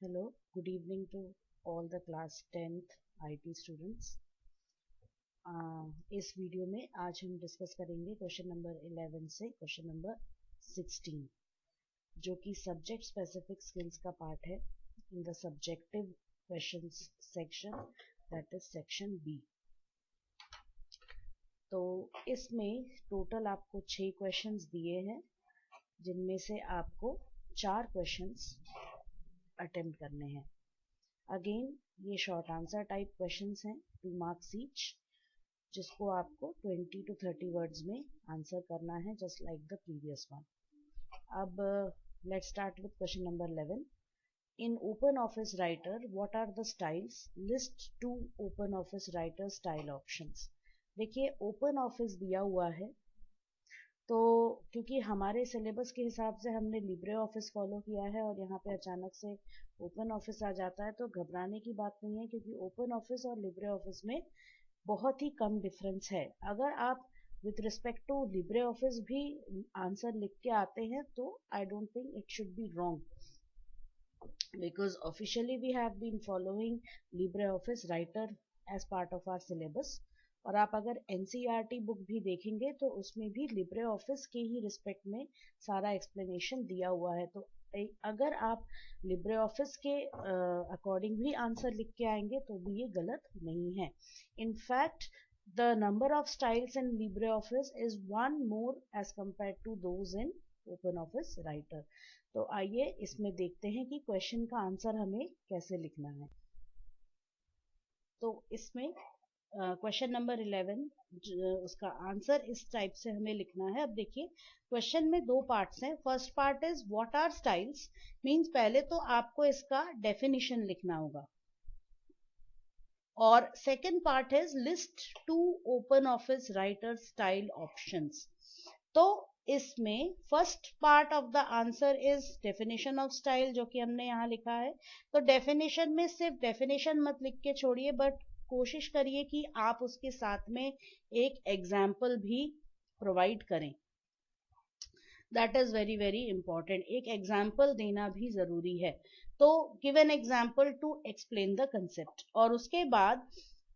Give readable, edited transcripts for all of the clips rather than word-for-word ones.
Hello, good evening to all the class 10th IT students. इस video में आज हम डिस्कस करेंगे क्वेश्चन नंबर 11 से क्वेश्चन नंबर 16 जो कि सब्जेक्ट स्पेसिफिक स्किल्स का पार्ट है in the subjective questions section, that is section B. तो इसमें टोटल आपको 6 क्वेश्चंस दिए हैं जिनमें से आपको 4 क्वेश्चंस अटेम्प्ट करने हैं। अगेन ये शॉर्ट आंसर टाइप क्वेश्चंस हैं, 2 मार्क्स ईच, जिसको आपको 20 to 30 वर्ड्स में आंसर करना है, just like the previous one. अब let's start with question number 11। In Open Office Writer what are the styles? List 2 Open Office Writer style options. देखिए Open Office दिया हुआ है तो क्योंकि हमारे सिलेबस के हिसाब से हमने लिब्रे ऑफिस फॉलो किया है और यहाँ पे अचानक से ओपन ऑफिस आ जाता है तो घबराने की बात नहीं है, क्योंकि ओपन ऑफिस और लिब्रे ऑफिस में बहुत ही कम डिफरेंस है। अगर आप with respect to Libre Office भी आंसर लिख के आते हैं तो I don't think it should be wrong, because officially we have been following Libre Office Writer as part of our syllabus. और आप अगर एनसीईआरटी बुक भी देखेंगे तो उसमें भी लिब्रे ऑफिस के ही रिस्पेक्ट में सारा एक्सप्लेनेशन दिया हुआ है। तो अगर आप लिब्रे ऑफिस के अकॉर्डिंग भी आंसर लिख के आएंगे तो भी ये गलत नहीं है। In fact the number of styles in Libre Office is 1 more as compare to those in Open Office Writer. तो आइए इसमें देखते हैं कि क्वेश्चन का आंसर हमें कैसे लिखना है। तो इसमें क्वेश्चन नंबर 11 उसका आंसर इस टाइप से हमें लिखना है। अब देखिए क्वेश्चन में 2 पार्ट्स हैं। First part is what are styles, means पहले तो आपको इसका डेफिनेशन लिखना होगा, और second part is list 2 Open Office Writer style options. तो इसमें first part of the answer is definition of style, जो कि हमने यहाँ लिखा है। तो डेफिनेशन में सिर्फ डेफिनेशन मत लिख के छोड़िए, बट कोशिश करिए कि आप उसके साथ में एक एग्जाम्पल भी प्रोवाइड करें। That is very very important, एक एग्जाम्पल देना भी जरूरी है। तो give an example to explain the concept. और उसके बाद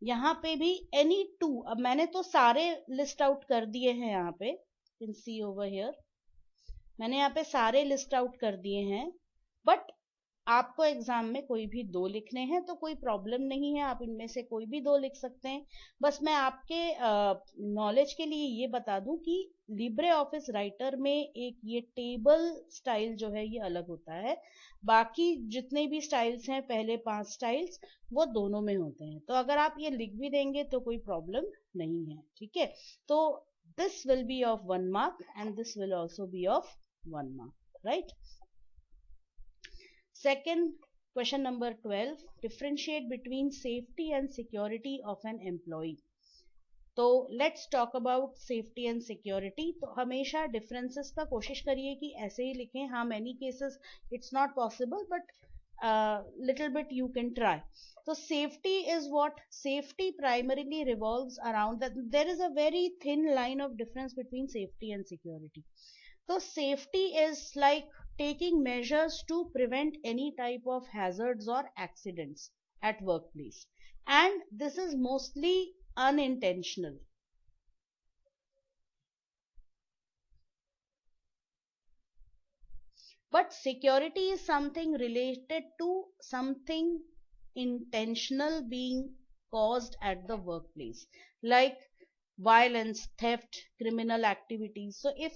यहाँ पे भी एनी 2, अब मैंने तो सारे लिस्ट आउट कर दिए हैं यहाँ पे, कैन सी ओवर हियर, मैंने यहाँ पे सारे लिस्ट आउट कर दिए हैं। बट आपको एग्जाम में कोई भी 2 लिखने हैं तो कोई प्रॉब्लम नहीं है, आप इनमें से कोई भी 2 लिख सकते हैं। बस मैं आपके नॉलेज के लिए ये बता दूं कि लिब्रे ऑफिस राइटर में एक ये टेबल स्टाइल जो है ये अलग होता है, बाकी जितने भी स्टाइल्स हैं पहले 5 स्टाइल्स वो दोनों में होते हैं। तो अगर आप ये लिख भी देंगे तो कोई प्रॉब्लम नहीं है, ठीक है। तो this will be of 1 mark and this will also be of 1 mark, right. Second, question number 12, differentiate between safety and security of an employee. तो let's talk about safety and security. तो हमेशा differences का कोशिश करिए कि ऐसे ही लिखें। हाँ, many cases it's not possible, but little bit you can try. तो safety is what? Safety primarily revolves around that there is a very thin line of difference between safety and security. So safety is like taking measures to prevent any type of hazards or accidents at workplace, and this is mostly unintentional. But security is something related to something intentional being caused at the workplace, like violence, theft, criminal activities. So if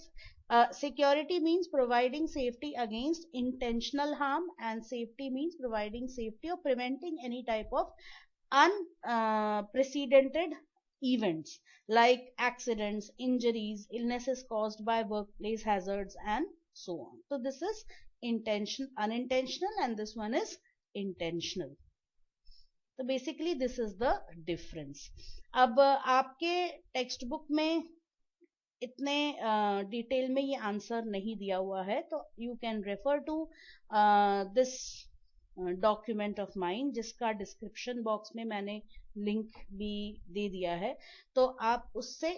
security means providing safety against intentional harm, and safety means providing safety or preventing any type of unprecedented events like accidents, injuries, illnesses caused by workplace hazards, and so on. So this is unintentional, and this one is intentional. तो basically this is the difference. अब आपके text book में इतने detail में ये answer नहीं दिया हुआ है, तो you can refer to this document of mine, जिसका डिस्क्रिप्शन बॉक्स में मैंने लिंक भी दे दिया है। तो आप उससे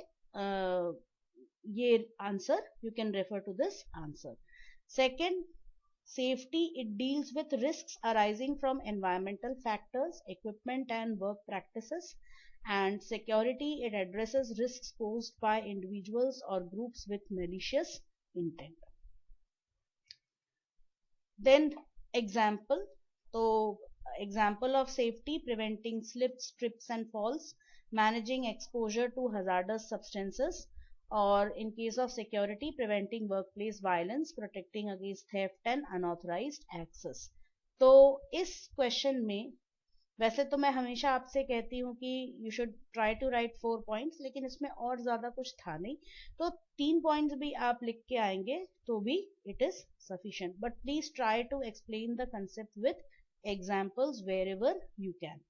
ये answer, you can refer to this answer. Second, Safety, it deals with risks arising from environmental factors, equipment and work practices. And security, it addresses risks posed by individuals or groups with malicious intent. Then example, so example of safety: preventing slips, trips and falls, managing exposure to hazardous substances, or in case of security, preventing workplace violence, protecting against theft and unauthorized access. तो इस question में वैसे तो मैं हमेशा आपसे कहती हूँ कि you should try to write 4 points, लेकिन इसमें और ज्यादा कुछ था नहीं, तो 3 पॉइंट्स भी आप लिख के आएंगे तो भी it is sufficient, but please try to explain the concept with examples wherever you can.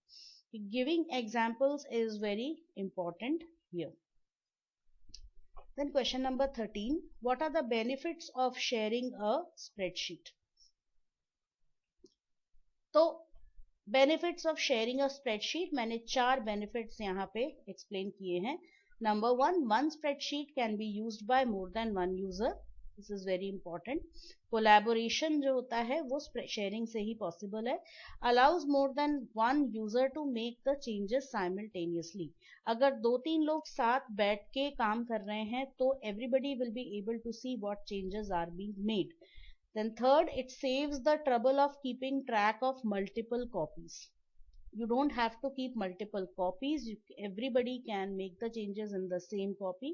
Giving examples is very important here. Then question number 13, what are the benefits of sharing a spreadsheet? तो benefits of sharing a spreadsheet, मैंने 4 benefits यहाँ पे explain किए हैं. Number 1, one spreadsheet can be used by more than one user. This is very important. Collaboration जो होता है वो शेयरिंग से ही पॉसिबल है. Allows more than one user to make the changes simultaneously. अगर 2-3 लोग साथ बैठ के काम कर रहे हैं तो everybody will be able to see what changes are being made. Then third, it saves the trouble of keeping track of multiple copies. You don't have to keep multiple copies. Everybody can make the changes in the same copy.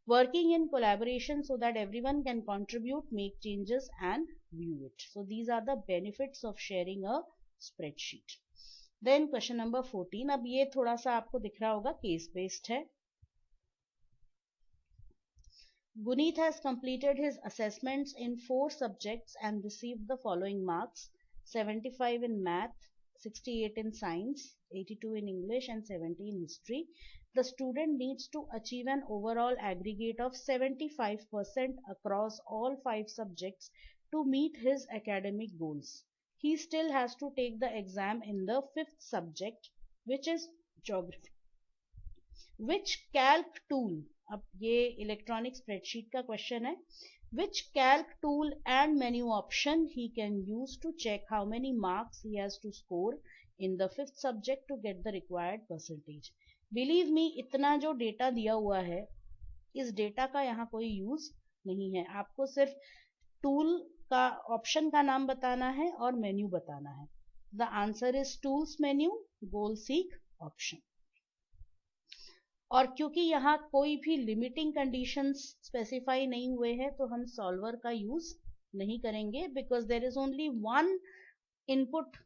Working in collaboration so that everyone can contribute, make changes and view it. So these are the benefits of sharing a spreadsheet. Then question number 14. अब ये थोड़ा सा आपको दिख रहा होगा case based है. Guneet has completed his assessments in 4 subjects and received the following marks: 75 in math, 68 in science, 82 in English and 70 in history. The student needs to achieve an overall aggregate of 75% across all 5 subjects to meet his academic goals. He still has to take the exam in the 5th subject, which is geography. Which calc tool, अब ये electronic spreadsheet का question है, which calc tool and menu option he can use to check how many marks he has to score in the 5th subject to get the required percentage. Believe me, इतना जो data दिया हुआ है, इस data का यहाँ कोई use नहीं है. आपको सिर्फ टूल का ऑप्शन का नाम बताना है और मेन्यू बताना है. The answer is tools menu, goal seek, option. और क्योंकि यहाँ कोई भी लिमिटिंग कंडीशंस स्पेसिफाई नहीं हुए हैं तो हम सॉल्वर का यूज नहीं करेंगे, because there is only one input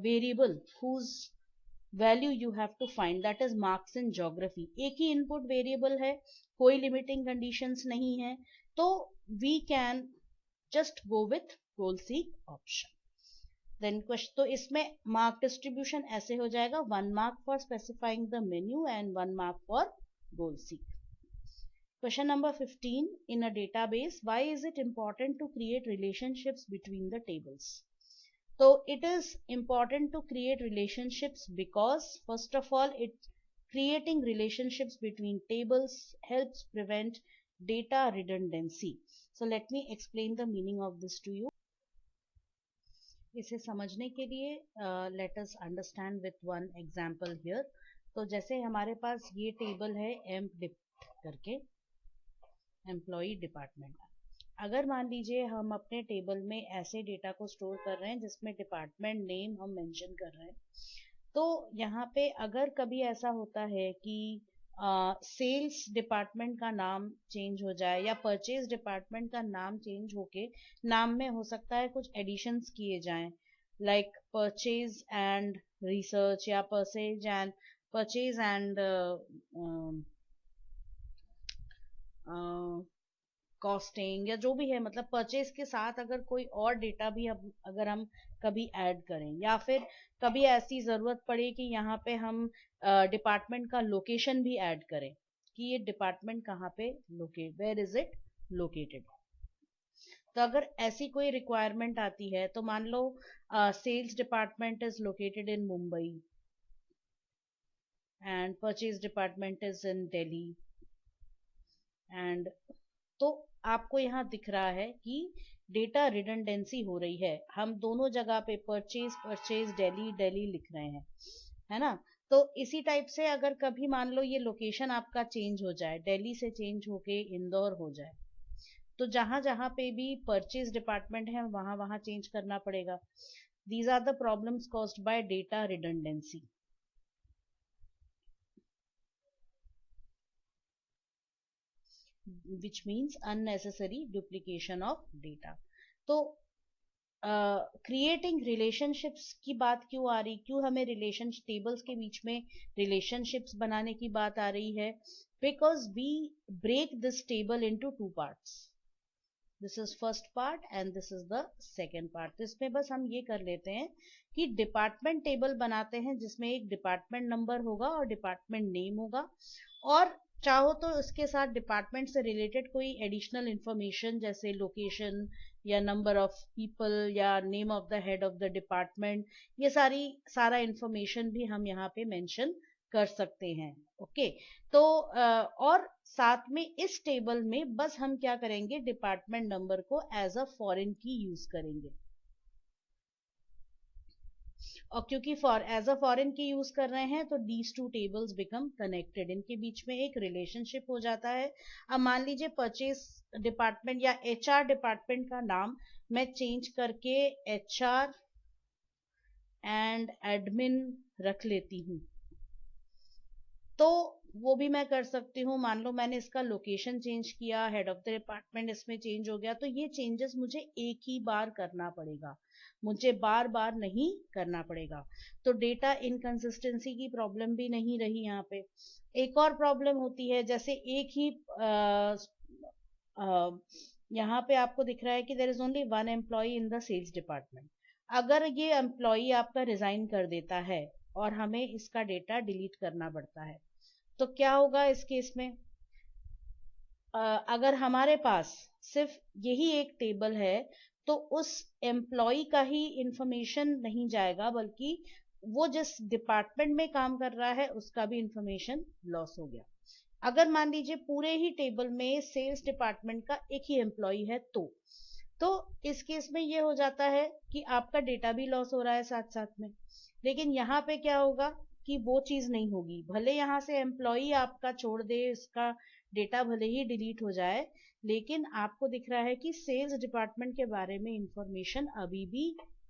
variable whose value you have to find, that is marks in geography. एक ही इनपुट वेरिएबल है, कोई लिमिटिंग कंडीशंस नहीं है, तो we can just go with goal seek option. Then question, तो इसमें mark distribution ऐसे हो जाएगा: 1 mark for specifying the menu and 1 mark for goal seek. Question number 15, in a database why is it important to create relationships between the tables? तो it is important to create relationships because first of all it creating relationships between tables helps prevent data redundancy. So let me explain the meaning of this to you. इसे समझने के लिए let us understand with one example here. तो जैसे हमारे पास ये table है amp dip करके, एम्प्लॉय डिपार्टमेंट. अगर मान लीजिए हम अपने टेबल में ऐसे डेटा को स्टोर कर रहे हैं जिसमें डिपार्टमेंट नेम हम मेंशन कर रहे हैं, तो यहाँ पे अगर कभी ऐसा होता है कि सेल्स डिपार्टमेंट का नाम चेंज हो जाए या परचेज डिपार्टमेंट का नाम चेंज होके नाम में हो सकता है कुछ एडिशंस किए जाएं, लाइक परचेज एंड रिसर्च या परचेज एंड कॉस्टिंग या जो भी है, मतलब परचेज के साथ अगर कोई और डेटा भी अगर हम कभी ऐड करें, या फिर कभी ऐसी जरूरत पड़े कि यहाँ पे हम डिपार्टमेंट का लोकेशन भी ऐड करें कि ये डिपार्टमेंट कहाँ पे वेयर इज इट लोकेटेड. तो अगर ऐसी कोई रिक्वायरमेंट आती है तो मान लो sales department is located in Mumbai and purchase department is in Delhi, and तो आपको यहाँ दिख रहा है कि डेटा रिडंडेंसी हो रही है, हम दोनों जगह पे परचेज दिल्ली दिल्ली लिख रहे हैं, है ना। तो इसी टाइप से अगर कभी मान लो ये लोकेशन आपका चेंज हो जाए, दिल्ली से चेंज होके इंदौर हो जाए, तो जहां जहां पे भी परचेज डिपार्टमेंट है वहां वहां चेंज करना पड़ेगा. These are the problems caused by data redundancy. which means unnecessary duplication of data. तो क्रिएटिंग रिलेशनशिप्स की बात क्यों आ रही, क्यों हमें रिलेशन टेबल्स के बीच में रिलेशनशिप्स बनाने की बात आ रही है? Because we break this table into two parts. This is first part and this is the second part. तो इसमें बस हम ये कर लेते हैं कि डिपार्टमेंट टेबल बनाते हैं जिसमें एक डिपार्टमेंट नंबर होगा और डिपार्टमेंट नेम होगा, और चाहो तो इसके साथ डिपार्टमेंट से रिलेटेड कोई एडिशनल इंफॉर्मेशन जैसे लोकेशन या नंबर ऑफ पीपल या name of the head of the department, ये सारा इंफॉर्मेशन भी हम यहाँ पे मेंशन कर सकते हैं. ओके. तो और साथ में इस टेबल में बस हम क्या करेंगे, डिपार्टमेंट नंबर को एज अ फॉरेन की यूज करेंगे. और क्योंकि एज अ फॉरेन की यूज कर रहे हैं तो these two tables become connected, इनके बीच में एक रिलेशनशिप हो जाता है. अब मान लीजिए परचेज डिपार्टमेंट या एचआर डिपार्टमेंट का नाम मैं चेंज करके एचआर एंड एडमिन रख लेती हूँ, तो वो भी मैं कर सकती हूँ. मान लो मैंने इसका लोकेशन चेंज किया, हेड ऑफ द डिपार्टमेंट इसमें चेंज हो गया, तो ये चेंजेस मुझे एक ही बार करना पड़ेगा, मुझे बार बार नहीं करना पड़ेगा. तो डेटा इनकंसिस्टेंसी की प्रॉब्लम भी नहीं रही यहाँ पे. एक और प्रॉब्लम होती है, जैसे एक ही यहाँ पे आपको दिख रहा है कि there is only one employee in the sales department. अगर ये एम्प्लॉय आपका रिजाइन कर देता है और हमें इसका डेटा डिलीट करना पड़ता है, तो क्या होगा इस केस में? अगर हमारे पास सिर्फ यही एक टेबल है तो उस एम्प्लॉय का ही इंफॉर्मेशन नहीं जाएगा, बल्कि वो जिस डिपार्टमेंट में काम कर रहा है उसका भी इंफॉर्मेशन लॉस हो गया. अगर मान लीजिए पूरे ही टेबल में सेल्स डिपार्टमेंट का एक ही एम्प्लॉय है, तो इस केस में ये हो जाता है कि आपका डेटा भी लॉस हो रहा है साथ साथ में. लेकिन यहाँ पे क्या होगा कि वो चीज नहीं होगी, भले यहाँ से एम्प्लॉय आपका छोड़ दे, इसका डेटा भले ही डिलीट हो जाए, लेकिन आपको दिख रहा है कि सेल्स डिपार्टमेंट के बारे में इंफॉर्मेशन अभी भी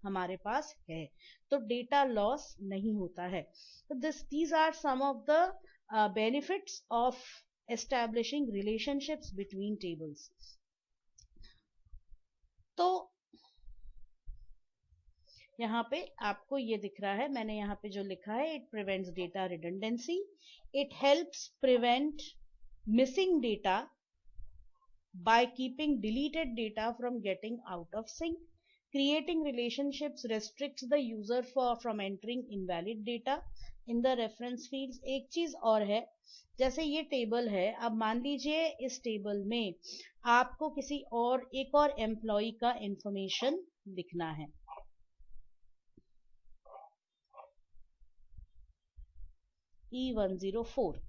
हमारे पास है, तो डेटा लॉस नहीं होता है. तो these are some of the benefits of establishing relationships between tables. तो यहाँ पे आपको ये दिख रहा है, मैंने यहाँ पे जो लिखा है, it prevents data redundancy, it helps prevent missing data by keeping deleted data from getting out of sync. Creating relationships restricts the user from entering invalid data in the reference fields. एक चीज और है, जैसे ये table है, अब मान लीजिए इस टेबल में आपको किसी और एक और एम्प्लॉय का इंफॉर्मेशन लिखना है. E104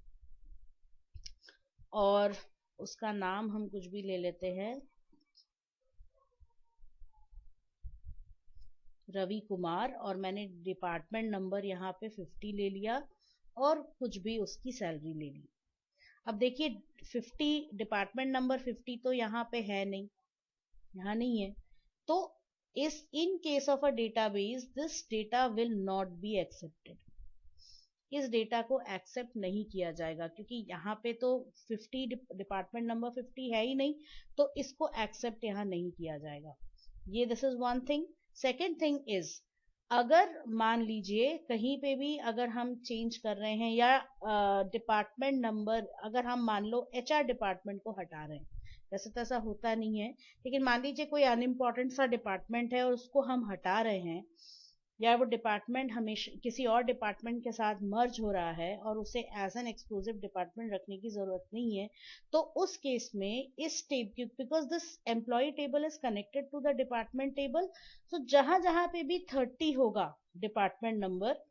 और उसका नाम हम कुछ भी ले लेते हैं, रवि कुमार, और मैंने डिपार्टमेंट नंबर यहाँ पे 50 ले लिया और कुछ भी उसकी सैलरी ले ली. अब देखिए 50 डिपार्टमेंट नंबर 50 तो यहाँ पे है नहीं, यहाँ नहीं है, तो in case of a database this data will not be accepted. इस डेटा को एक्सेप्ट नहीं किया जाएगा क्योंकि यहाँ पे तो 50 डिपार्टमेंट नंबर 50 है ही नहीं, तो इसको एक्सेप्ट यहाँ नहीं किया जाएगा. ये this is one thing. Second thing is, अगर मान लीजिए कहीं पे भी अगर हम चेंज कर रहे हैं या डिपार्टमेंट नंबर, अगर हम मान लो एचआर डिपार्टमेंट को हटा रहे हैं, वैसे तो ऐसा होता नहीं है, लेकिन मान लीजिए कोई अनइम्पोर्टेंट सा डिपार्टमेंट है और उसको हम हटा रहे हैं, या वो डिपार्टमेंट हमेशा किसी और डिपार्टमेंट के साथ मर्ज हो रहा है और उसे एज एन एक्सक्लूसिव डिपार्टमेंट रखने की जरूरत नहीं है, तो उस केस में इस table, because this employee table is connected to the department table, तो जहां जहां पे भी 30 होगा डिपार्टमेंट नंबर,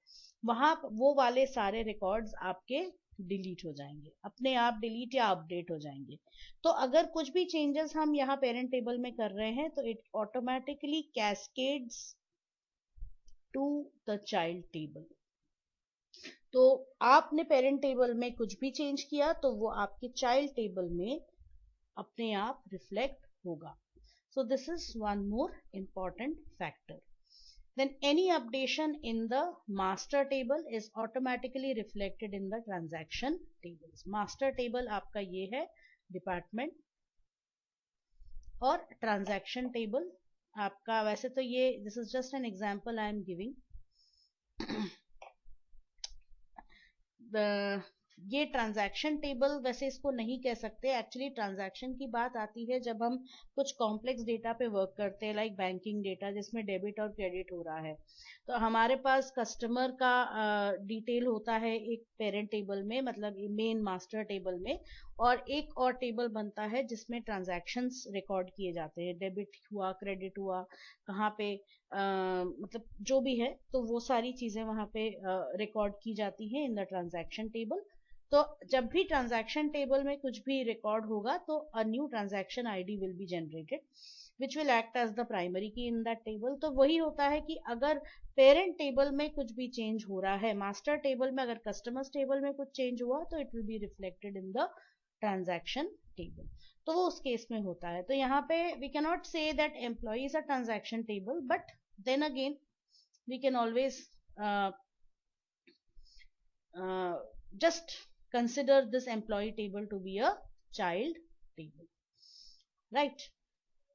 वहां वो वाले सारे रिकॉर्ड्स आपके डिलीट हो जाएंगे, अपने आप डिलीट या अपडेट हो जाएंगे। तो अगर कुछ भी चेंजेस हम यहाँ पेरेंट टेबल में कर रहे हैं तो it automatically cascades to the child table. तो आपने पेरेंट टेबल में कुछ भी चेंज किया तो वो आपके चाइल्ड टेबल में अपने आप रिफ्लेक्ट होगा। So this is one more important factor. Then any updation in the master table is automatically reflected in the transaction tables. Master table आपका ये है डिपार्टमेंट, और ट्रांजैक्शन टेबल आपका, वैसे तो ये this is just an example I am giving. ये transaction table वैसे इसको नहीं कह सकते, एक्चुअली ट्रांजैक्शन की बात आती है जब हम कुछ कॉम्प्लेक्स डेटा पे वर्क करते हैं, लाइक बैंकिंग डेटा जिसमें डेबिट और क्रेडिट हो रहा है। तो हमारे पास कस्टमर का डिटेल होता है एक पेरेंट टेबल में, मतलब मेन मास्टर टेबल में, और एक और टेबल बनता है जिसमें ट्रांजैक्शंस रिकॉर्ड किए जाते हैं, डेबिट हुआ, क्रेडिट हुआ, कहाँ पे मतलब जो भी है, तो वो सारी चीजें वहां पे रिकॉर्ड की जाती हैं इन द ट्रांजैक्शन टेबल। तो जब भी ट्रांजैक्शन टेबल में कुछ भी रिकॉर्ड होगा तो a new transaction ID will be generated which will act as the primary key in that table. तो वही होता है कि अगर पेरेंट टेबल में कुछ भी चेंज हो रहा है, मास्टर टेबल में अगर कस्टमर्स टेबल में कुछ चेंज हुआ तो it will be reflected in the transaction table. तो वो उस केस में होता है। तो यहाँ पे we can not say that employee is a transaction table, but then again we can always just consider this employee table to be a child table, right?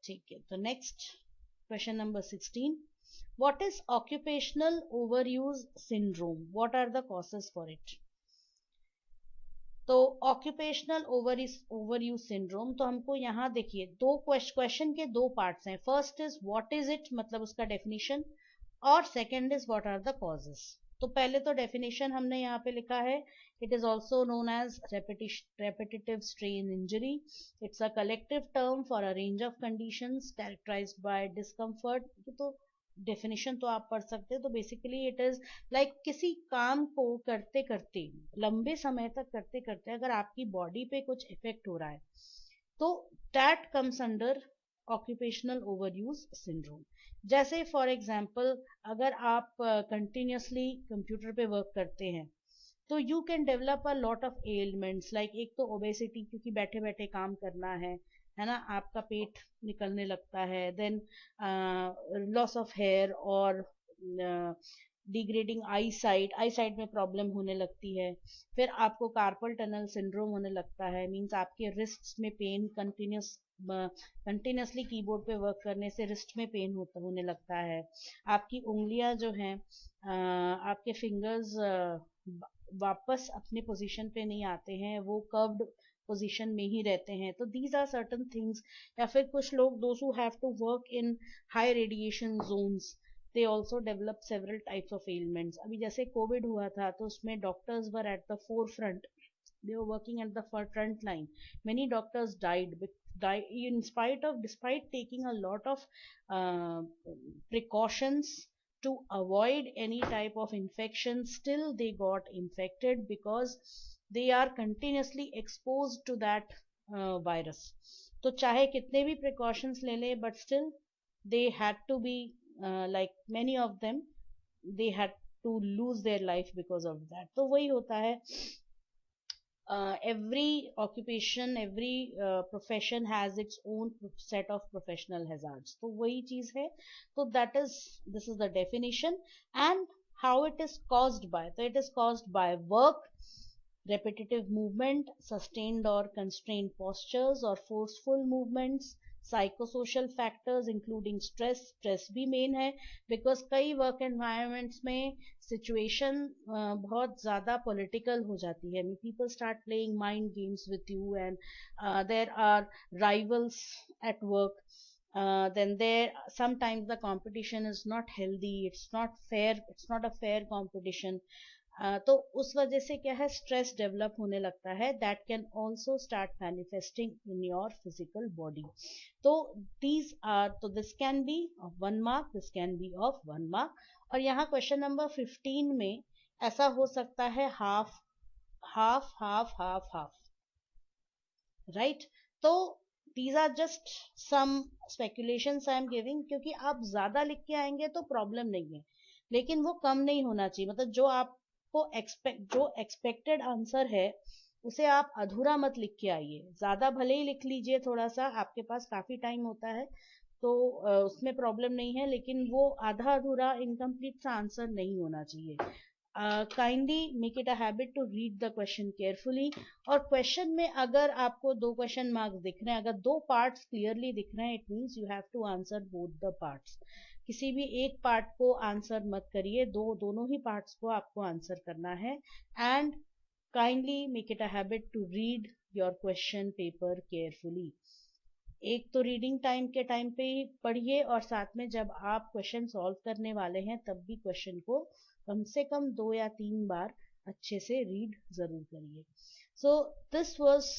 ठीक है, तो next question number 16, what is occupational overuse syndrome, what are the causes for it? तो occupational overuse syndrome, तो हमको यहाँ देखिए दो question के दो पार्ट्स हैं। First is what is it, मतलब उसका डेफिनेशन, और second is what are the causes. तो पहले तो डेफिनेशन हमने यहाँ पे लिखा है, it is also known as repetitive strain injury. It's a collective term for a range of conditions characterized by discomfort. तो डेफिनेशन तो आप पढ़ सकते हैं। तो बेसिकली इट इज लाइक किसी काम को करते करते, लंबे समय तक करते करते अगर आपकी बॉडी पे कुछ इफेक्ट हो रहा है तो that comes under occupational overuse syndrome. जैसे फॉर एग्जांपल अगर आप कंटिन्यूअसली कंप्यूटर पे वर्क करते हैं तो you can develop a lot of elements, like एक तो ओबेसिटी, क्योंकि बैठे बैठे काम करना है ना, आपका पेट निकलने लगता है, देन लॉस ऑफ हेयर और डिग्रेडिंग आई साइट में प्रॉब्लम होने लगती है। फिर आपको कार्पल टनल सिंड्रोम होने लगता है, मींस आपके रिस्ट्स में पेन, कंटिन्यूसली कीबोर्ड पे वर्क करने से रिस्ट में पेन होने लगता है। आपकी उंगलियां जो हैं, आपके फिंगर्स वापस अपने पोजीशन पे नहीं आते हैं, वो कर्व्ड पोजीशन में ही रहते हैं। तो दीज आर सर्टन थिंग्स। या फिर कुछ लोग those who have to work in high radiation zones, they also develop several types of elements. अभी जैसे कोविड हुआ था तो उसमें doctors were at the forefront, they were working at the front line. Many doctors died in spite of, despite taking a lot of precautions to avoid any type of infection, still they got infected because they are continuously exposed to that virus. तो चाहे कितने भी precautions ले ले, but still they had to be like many of them, they had to lose their life because of that. तो वही होता है, every occupation, every profession has its own set of professional hazards. तो वही चीज है। तो this is the definition and how it is caused by. So it is caused by work, repetitive movement, sustained or constrained postures or forceful movements, psychosocial factors including stress भी main है, बिकॉज कई work environments में situation बहुत ज़्यादा political हो जाती है। People start playing mind games with you and there are rivals at work, then there sometimes the competition is not healthy, it's not fair, it's not a fair competition. तो उस वजह से क्या है, स्ट्रेस डेवलप होने लगता है, that can also start manifesting in your physical body. तो दीज आर, तो this can be of 1 mark, this can be of 1 mark. और यहाँ क्वेश्चन नंबर 15 में ऐसा हो सकता है half half half half half, right. तो these are just some speculations I am giving, क्योंकि आप ज्यादा लिख के आएंगे तो प्रॉब्लम नहीं है, लेकिन वो कम नहीं होना चाहिए। मतलब जो एक्सपेक्टेड आंसर है उसे आप अधूरा मत लिख के आइए। ज्यादा भले ही लिख लीजिए, थोड़ा सा आपके पास काफी टाइम होता है तो उसमें प्रॉब्लम नहीं है, लेकिन वो आधा अधूरा इनकम्प्लीट सा आंसर नहीं होना चाहिए। Kindly make it a habit to read the question carefully. और क्वेश्चन में अगर आपको 2 क्वेश्चन मार्क्स दिख रहे हैं, अगर 2 पार्ट्स क्लियरली दिख रहे हैं, it means you have to answer both the parts. किसी भी एक पार्ट को आंसर मत करिए, दोनों ही पार्ट्स को आपको आंसर करना है। And kindly make it a habit to read your question paper carefully. एक तो रीडिंग टाइम के टाइम पे ही पढ़िए, और साथ में जब आप क्वेश्चन सॉल्व करने वाले हैं तब भी क्वेश्चन को कम से कम 2 या 3 बार अच्छे से रीड जरूर करिए। So this was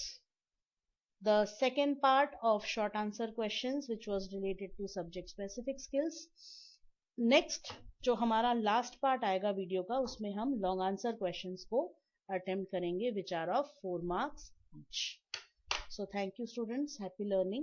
the second part of short answer questions which was related to subject specific skills. Next जो हमारा लास्ट पार्ट आएगा वीडियो का, उसमें हम लॉन्ग आंसर क्वेश्चंस को अटेम्प्ट करेंगे which are of 4 marks each. So thank you students, happy learning.